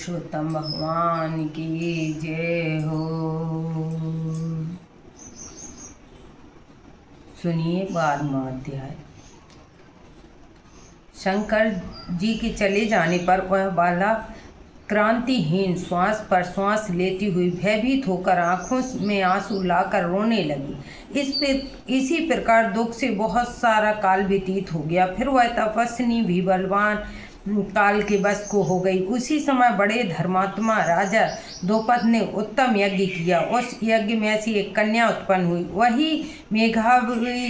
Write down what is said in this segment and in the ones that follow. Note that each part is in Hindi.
पुरुषोत्तम भगवान की जय हो। सुनिए 12वां अध्याय। शंकर जी के चले जाने पर वह बाला क्रांतिहीन श्वास पर श्वास लेती हुई भयभीत होकर आंखों में आंसू लाकर रोने लगी। इसी प्रकार दुख से बहुत सारा काल व्यतीत हो गया। फिर वह तपस्विनी भी बलवान काल के बस को हो गई। उसी समय बड़े धर्मात्मा राजा द्रौपद ने उत्तम यज्ञ किया। उस यज्ञ में ऐसी एक कन्या उत्पन्न हुई। वही मेघावी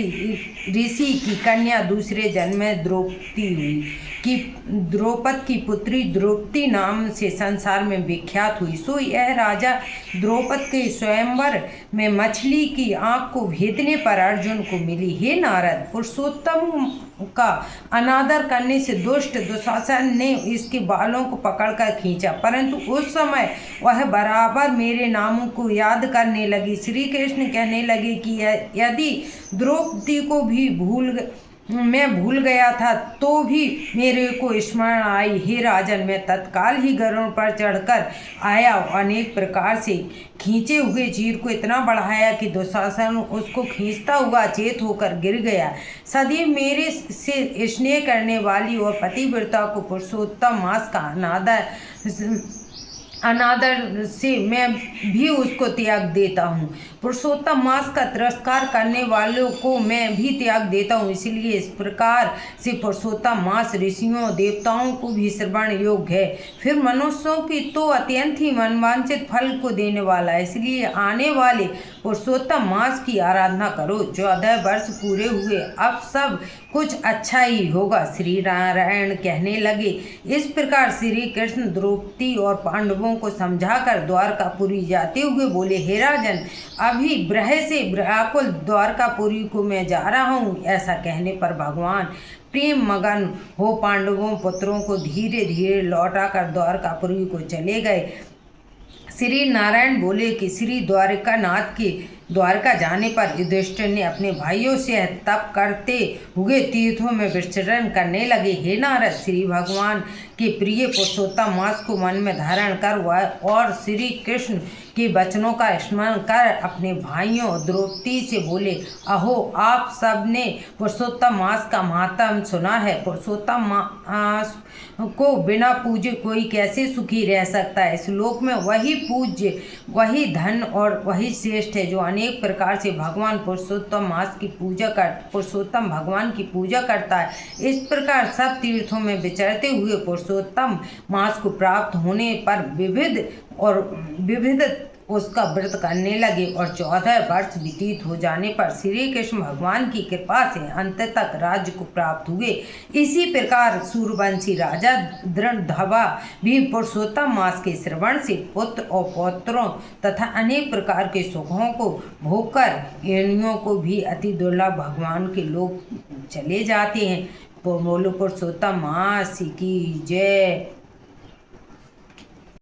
ऋषि की कन्या दूसरे जन्म में द्रौपदी हुई कि द्रौपद की पुत्री द्रौपदी नाम से संसार में विख्यात हुई। सो यह राजा द्रौपद के स्वयंवर में मछली की आँख को भेदने पर अर्जुन को मिली। हे नारद, पुरुषोत्तम का अनादर करने से दुष्ट दुशासन ने इसके बालों को पकड़कर खींचा, परंतु उस समय वह बराबर मेरे नामों को याद करने लगी। श्री कृष्ण कहने लगे कि यदि द्रौपदी को भी मैं भूल गया था तो भी मेरे को स्मरण आई। हे राजन, मैं तत्काल ही गरुड़ पर चढ़कर आया। अनेक प्रकार से खींचे हुए चीर को इतना बढ़ाया कि दुशासन उसको खींचता हुआ अचेत होकर गिर गया। सदैव मेरे से स्नेह करने वाली और पतिव्रता को पुरुषोत्तम मास का अनादर से मैं भी उसको त्याग देता हूँ। पुरुषोत्तम मास का तिरस्कार करने वालों को मैं भी त्याग देता हूँ। इसलिए इस प्रकार से पुरुषोत्तम मास ऋषियों देवताओं को भी श्रवण योग्य है। फिर मनुष्यों की तो अत्यंत ही मनवांछित फल को देने वाला है। इसलिए आने वाले पुरुषोत्तम मास की आराधना करो। 14 वर्ष पूरे हुए, अब सब कुछ अच्छा ही होगा। श्री नारायण कहने लगे। इस प्रकार श्री कृष्ण द्रौपदी और पांडवों को समझाकर द्वारकापुरी जाते हुए बोले, हे राजन, अभी ब्रह से व्याकुल द्वारकापुरी को मैं जा रहा हूँ। ऐसा कहने पर भगवान प्रेम मगन हो पांडवों पुत्रों को धीरे धीरे लौटाकर द्वारकापुरी को चले गए। श्री नारायण बोले कि श्री द्वारकानाथ के द्वारका जाने पर युधिष्ठिर ने अपने भाइयों से तप करते हुए तीर्थों में विचरण करने लगे। हे नारद, श्री भगवान के प्रिय पुरुषोत्तम मास को मन में धारण कर और श्री कृष्ण के वचनों का स्मरण कर अपने भाइयों द्रौपदी से बोले, अहो, आप सब ने पुरुषोत्तम मास का महात्म सुना है। पुरुषोत्तम मास को बिना पूजे कोई कैसे सुखी रह सकता है। इस लोक में वही पूज्य, वही धन और वही श्रेष्ठ है जो अनेक प्रकार से भगवान पुरुषोत्तम मास की पुरुषोत्तम भगवान की पूजा करता है। इस प्रकार सब तीर्थों में विचरते हुए पुरुषोत्तम मास को प्राप्त होने पर विविध उसका व्रत करने लगे और 14 वर्ष व्यतीत हो जाने पर श्री कृष्ण भगवान की कृपा से अंत तक राज्य को प्राप्त हुए। इसी प्रकार सूर्यवंशी राजा दृढ़धवा भी पुरुषोत्तम मास के श्रवण से पुत्र और पौत्रों तथा अनेक प्रकार के सुखों को भोगकर योनियों को भी अति दुर्लभ भगवान के लोग चले जाते हैं। बोलो पुरुषोत्तम मास की जय।